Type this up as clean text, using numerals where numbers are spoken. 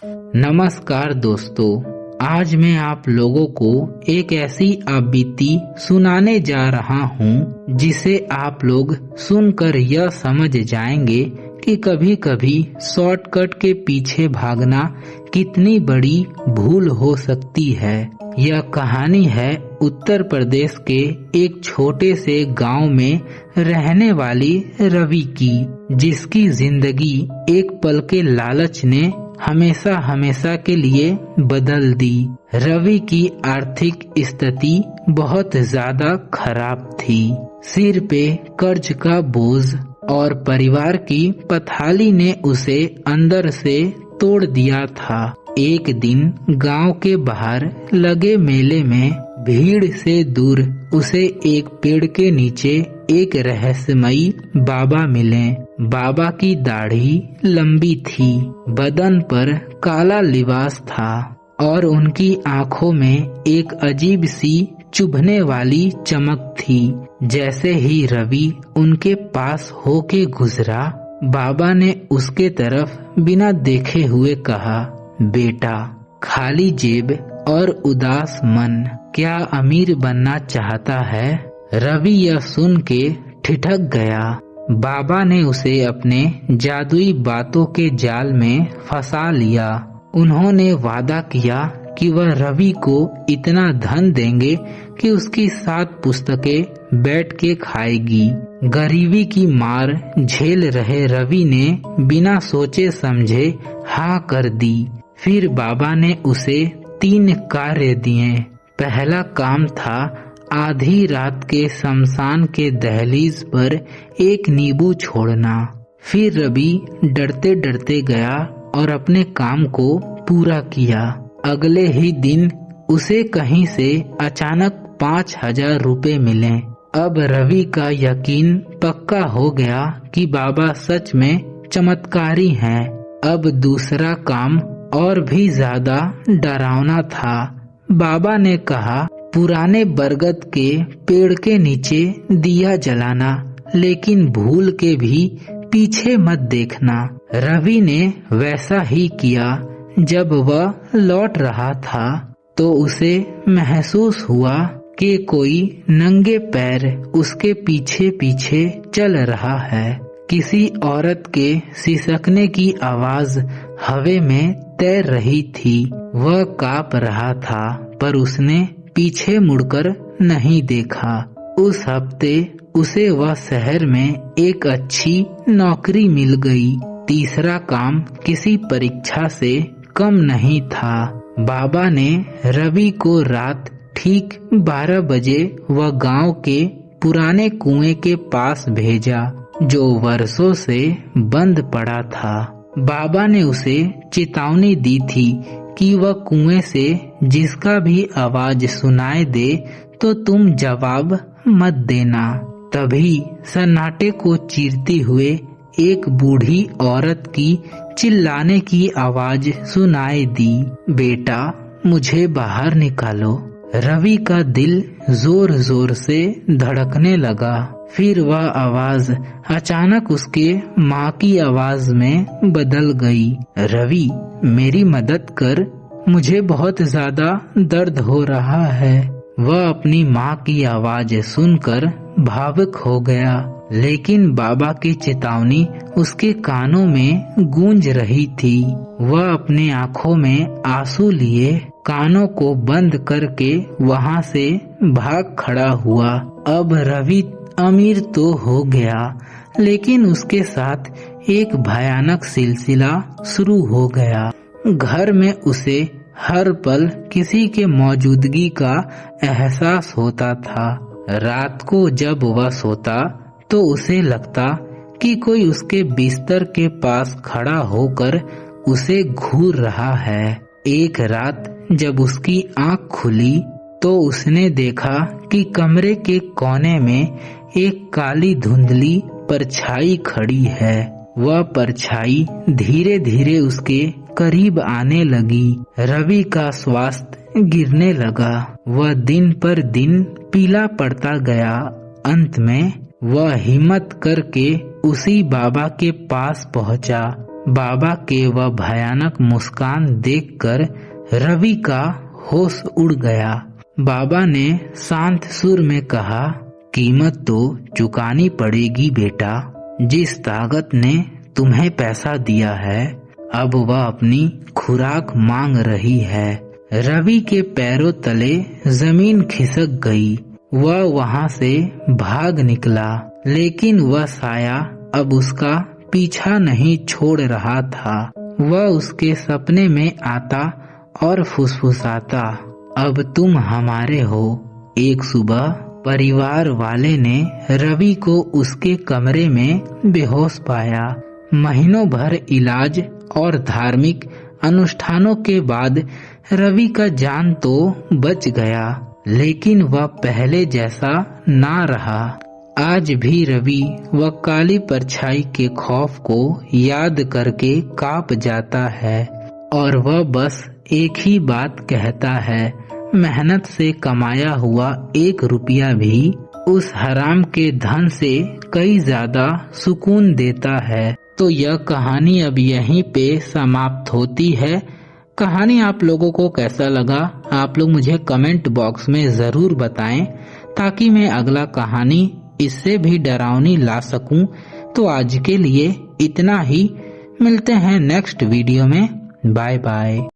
नमस्कार दोस्तों, आज मैं आप लोगों को एक ऐसी आवृत्ति सुनाने जा रहा हूँ जिसे आप लोग सुनकर यह समझ जाएंगे कि कभी कभी शॉर्टकट के पीछे भागना कितनी बड़ी भूल हो सकती है। यह कहानी है उत्तर प्रदेश के एक छोटे से गांव में रहने वाली रवि की, जिसकी जिंदगी एक पल के लालच ने हमेशा हमेशा के लिए बदल दी। रवि की आर्थिक स्थिति बहुत ज्यादा खराब थी। सिर पे कर्ज का बोझ और परिवार की पथाली ने उसे अंदर से तोड़ दिया था। एक दिन गांव के बाहर लगे मेले में भीड़ से दूर उसे एक पेड़ के नीचे एक रहस्यमयी बाबा मिले। बाबा की दाढ़ी लंबी थी, बदन पर काला लिबास था और उनकी आंखों में एक अजीब सी चुभने वाली चमक थी। जैसे ही रवि उनके पास होके गुजरा, बाबा ने उसके तरफ बिना देखे हुए कहा, बेटा, खाली जेब और उदास मन, क्या अमीर बनना चाहता है? रवि यह सुन के ठिठक गया। बाबा ने उसे अपने जादुई बातों के जाल में फंसा लिया। उन्होंने वादा किया कि वह रवि को इतना धन देंगे कि उसकी 7 पुस्तकें बैठ के खाएगी। गरीबी की मार झेल रहे रवि ने बिना सोचे समझे हाँ कर दी। फिर बाबा ने उसे 3 कार्य दिए। पहला काम था आधी रात के शमशान के दहलीज पर एक नींबू छोड़ना। फिर रवि डरते डरते गया और अपने काम को पूरा किया। अगले ही दिन उसे कहीं से अचानक 5,000 रुपए मिले। अब रवि का यकीन पक्का हो गया कि बाबा सच में चमत्कारी हैं। अब दूसरा काम और भी ज्यादा डरावना था। बाबा ने कहा, पुराने बरगद के पेड़ के नीचे दिया जलाना, लेकिन भूल के भी पीछे मत देखना। रवि ने वैसा ही किया। जब वह लौट रहा था तो उसे महसूस हुआ कि कोई नंगे पैर उसके पीछे पीछे चल रहा है। किसी औरत के सिसकने की आवाज हवा में तैर रही थी। वह कांप रहा था, पर उसने पीछे मुड़कर नहीं देखा। उस हफ्ते उसे वह शहर में एक अच्छी नौकरी मिल गई। तीसरा काम किसी परीक्षा से कम नहीं था। बाबा ने रवि को रात ठीक 12 बजे वह गांव के पुराने कुएं के पास भेजा, जो वर्षों से बंद पड़ा था। बाबा ने उसे चेतावनी दी थी कि वह कुएं से जिसका भी आवाज सुनाई दे तो तुम जवाब मत देना। तभी सन्नाटे को चीरती हुए एक बूढ़ी औरत की चिल्लाने की आवाज सुनाई दी, बेटा, मुझे बाहर निकालो। रवि का दिल जोर जोर से धड़कने लगा। फिर वह आवाज अचानक उसके माँ की आवाज में बदल गई, रवि, मेरी मदद कर, मुझे बहुत ज्यादा दर्द हो रहा है। वह अपनी माँ की आवाज सुनकर भावुक हो गया, लेकिन बाबा की चेतावनी उसके कानों में गूंज रही थी। वह अपने आंखों में आंसू लिए कानों को बंद करके वहां से भाग खड़ा हुआ। अब रवि अमीर तो हो गया, लेकिन उसके साथ एक भयानक सिलसिला शुरू हो गया। घर में उसे हर पल किसी के मौजूदगी का एहसास होता था। रात को जब वह सोता तो उसे लगता कि कोई उसके बिस्तर के पास खड़ा होकर उसे घूर रहा है। एक रात जब उसकी आंख खुली तो उसने देखा कि कमरे के कोने में एक काली धुंधली परछाई खड़ी है। वह परछाई धीरे धीरे उसके करीब आने लगी। रवि का स्वास्थ्य गिरने लगा। वह दिन पर दिन पीला पड़ता गया। अंत में वह हिम्मत करके उसी बाबा के पास पहुंचा। बाबा के वह भयानक मुस्कान देखकर रवि का होश उड़ गया। बाबा ने शांत सुर में कहा, कीमत तो चुकानी पड़ेगी बेटा। जिस ताकत ने तुम्हें पैसा दिया है, अब वह अपनी खुराक मांग रही है। रवि के पैरों तले जमीन खिसक गई। वह वहां से भाग निकला, लेकिन वह साया अब उसका पीछा नहीं छोड़ रहा था। वह उसके सपने में आता और फुसफुसाता, अब तुम हमारे हो। एक सुबह परिवार वाले ने रवि को उसके कमरे में बेहोश पाया। महीनों भर इलाज और धार्मिक अनुष्ठानों के बाद रवि का जान तो बच गया, लेकिन वह पहले जैसा ना रहा। आज भी रवि वह काली परछाई के खौफ को याद करके कांप जाता है और वह बस एक ही बात कहता है, मेहनत से कमाया हुआ 1 रुपया भी उस हराम के धन से कई ज्यादा सुकून देता है। तो यह कहानी अब यहीं पे समाप्त होती है। कहानी आप लोगों को कैसा लगा, आप लोग मुझे कमेंट बॉक्स में जरूर बताएं, ताकि मैं अगला कहानी इससे भी डरावनी ला सकूं। तो आज के लिए इतना ही, मिलते हैं नेक्स्ट वीडियो में। Bye bye.